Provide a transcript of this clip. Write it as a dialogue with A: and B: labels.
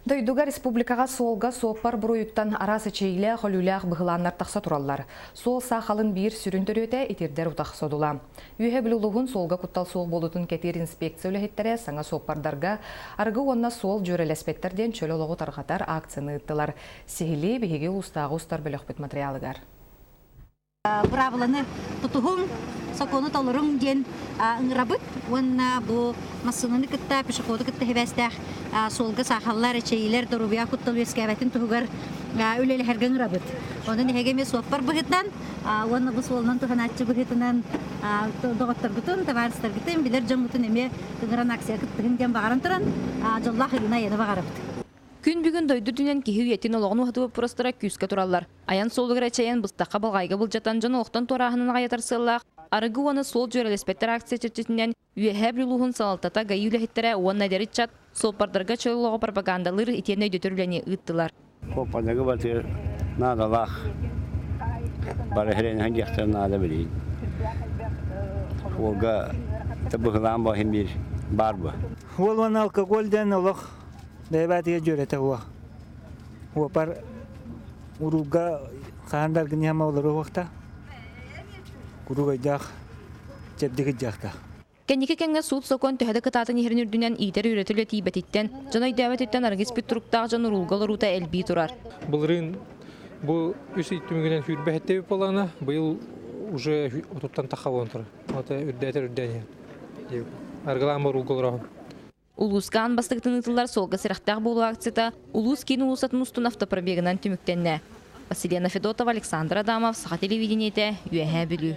A: Дойдуга республикаға солға соппар бұруйыттан арасы чейлі қолюлях бұғыланнар тақса тұралар. Сол сақалын бір сүрінтір өте етердер ұтақ содула. Үйе білулығын солға құттал соқ болутын кетер инспекция өлігеттері саңа соппардарға арғы онна сол жөрелеспеттерден чөлі олығы тарғатар акцияны ұттылар. Сехілі бігеге ұстағы ұстар білік біт материалығар.
B: Правиланы тутугум сакону талырым ден ыңрабыт онна бу массынаны кытта пешеходы кытта хебестах солга сахаллар чейлер дорубия куттал вескабатын тугар үлеле херген ыңрабыт онын хегеме соппар быгытнан онна бу солнан туханачы быгытынан доготтар бутун товарищтар бутун билер жамутун эме ыңран акция кыттыгын ден багаран туран жоллах ына яны багарабыт.
A: Күн бүгін дойды дүнен кеһи етін олғыны ұхытып простыра күске тұралар. Аян солдығыр әчейін бұстаққа балғайға бұл жаттан жаны оқтан торағының ғаятар сыллақ. Арығы оны сол жөрелеспеттер акция чертетінен үйе білуғын салалтата ғайы үліхеттері оңна дәрі чат солпардарға чөліғі пропагандалыр етені өйдөтірілені ұйттылар.
C: Опанығы батыр надалақ бары хренен жақтар нада білейін. Олға табығылан бағын бір бар бұ.
D: Ол оны алкогольден олық Бәйбәтіге жөрәті уа. Уапар ұруға қағандар гіне хама олары уақта. Құруға жақ, жәбдігі жақта.
A: Кәнеке кәңгі суд сокон төхәді кытатын ерін үрдінен итер үйретілі тейбәтеттен, жана идәвәт еттен аргес бит тұруқтағы жан ұрулғалы рута әлбей тұрар.
E: Бұлырын бұл үс иттімігінен хүрбәхеттебі боланы, бұл уже отуттан тақауын тұр. Ота үрдәтер үрдәне. Арғылан бар ұлғылырағын.
A: Улускан бастықтың ұтылар солға сирақтақ болу акцията Улус кейін улусатын ұстын автопробегінен түміктенне. Василена Федотова, Александр Адамов, Саха телевидениеті, Үйәхә білу.